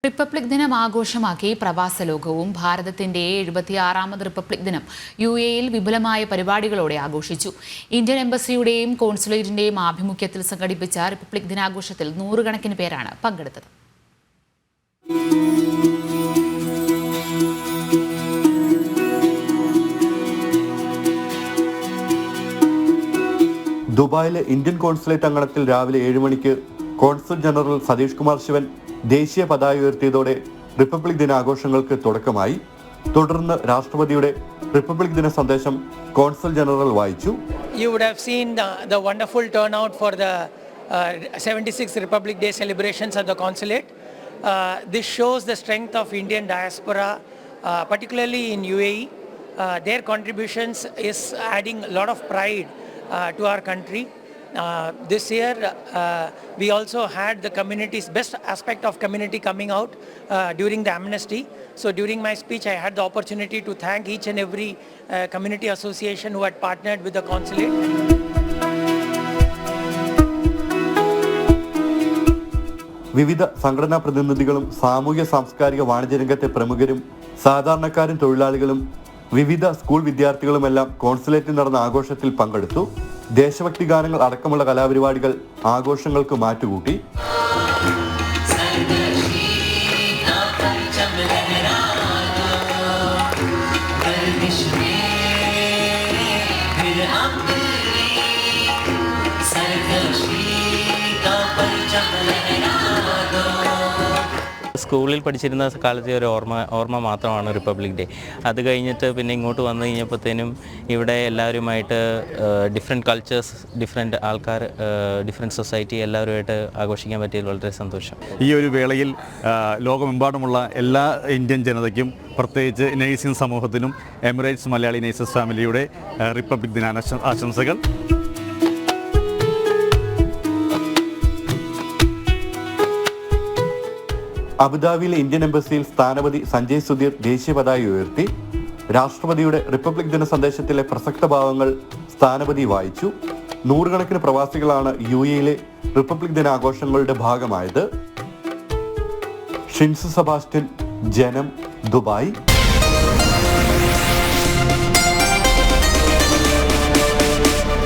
Republic ദിനം ആഘോഷമാക്കി പ്രവാസ ലോകവും ഭാരതത്തിന്റെ 76ാമത് റിപ്പബ്ലിക് ദിനം യുഎഇയിൽ വിപുലമായ പരിപാടികളോടെ ആഘോഷിച്ചു. ഇന്ത്യൻ എംബസിയുടെയും കോൺസുലേറ്റിന്റെയും ആഭിമുഖ്യത്തിൽ സംഘടിപ്പിച്ച റിപ്പബ്ലിക് ദിനാഘോഷത്തിൽ നൂറുകണക്കിന് പേരാണ് പങ്കെടുത്തത്. ദുബായിലെ ഇന്ത്യൻ കോൺസുലേറ്റ് അങ്കണത്തിൽ രാവിലെ 7 മണിക്ക് കോൺസുൽ ജനറൽ സതീഷ് കുമാർ ശിവൻ ദേശീയ പതാക ഉയർത്തിയതോടെ റിപ്പബ്ലിക് ദിനാഘോഷങ്ങൾക്ക് തുടക്കമായി. തുടർന്ന് രാഷ്ട്രപതിയുടെ റിപ്പബ്ലിക് ദിന സന്ദേശം കോൺസുൽ ജനറൽ വായിച്ചു. You would have seen the wonderful turnout for the 76th Republic Day celebrations at the consulate. This shows the strength of Indian diaspora, particularly in UAE. Their contributions is adding a lot of pride to our country. This year we also had the community's best aspect of community coming out during the amnesty. So during my speech I had the opportunity to thank each and every community association who had partnered with the consulate. വിവിധ സംഘടനാ പ്രതിനിധികളും സാമൂഹ്യ സാംസ്കാരിക വാണിജ്യ രംഗത്തെ പ്രമുഖരും സാധാരണക്കാരും തൊഴിലാളികളും വിവിധ സ്കൂൾ വിദ്യാർത്ഥികളുമെല്ലാം കോൺസുലേറ്റിൽ നടന്ന ആഘോഷത്തിൽ പങ്കെടുത്തു. ദേശഭക്തി ഗാനങ്ങൾ അടക്കമുള്ള കലാപരിപാടികൾ ആഘോഷങ്ങൾക്ക് മാറ്റുകൂട്ടി. സ്കൂളിൽ പഠിച്ചിരുന്ന കാലത്തെ ഒരു ഓർമ്മ മാത്രമാണ് റിപ്പബ്ലിക് ഡേ. അത് കഴിഞ്ഞിട്ട് പിന്നെ ഇങ്ങോട്ട് വന്നു കഴിഞ്ഞപ്പോഴത്തേനും ഇവിടെ എല്ലാവരുമായിട്ട് ഡിഫറെൻറ്റ് കൾച്ചേഴ്സ്, ഡിഫറെൻറ്റ് ആൾക്കാർ, ഡിഫറെൻറ്റ് സൊസൈറ്റി എല്ലാവരുമായിട്ട് ആഘോഷിക്കാൻ പറ്റിയതിൽ വളരെ സന്തോഷം. ഈ ഒരു വേളയിൽ ലോകമെമ്പാടുമുള്ള എല്ലാ ഇന്ത്യൻ ജനതയ്ക്കും, പ്രത്യേകിച്ച് നേഴ്സിംഗ് സമൂഹത്തിനും എമിറേറ്റ്സ് മലയാളി നേഴ്സസ് ഫാമിലിയുടെ റിപ്പബ്ലിക് ദിന ആശംസകൾ. അബുദാബിയിലെ ഇന്ത്യൻ എംബസിയിൽ സ്ഥാനപതി സഞ്ജയ് സുധീർ ദേശീയ പതാക ഉയർത്തി. രാഷ്ട്രപതിയുടെ റിപ്പബ്ലിക് ദിന സന്ദേശത്തിലെ പ്രസക്ത ഭാവങ്ങൾ സ്ഥാനപതി വായിച്ചു. നൂറുകണക്കിന് പ്രവാസികളാണ് യുഎഇയിലെ റിപ്പബ്ലിക് ദിനാഘോഷങ്ങളുടെ ഭാഗമായത്. ഷിൻസു സെബാസ്റ്റ്യൻ, ജനം, ദുബായ്.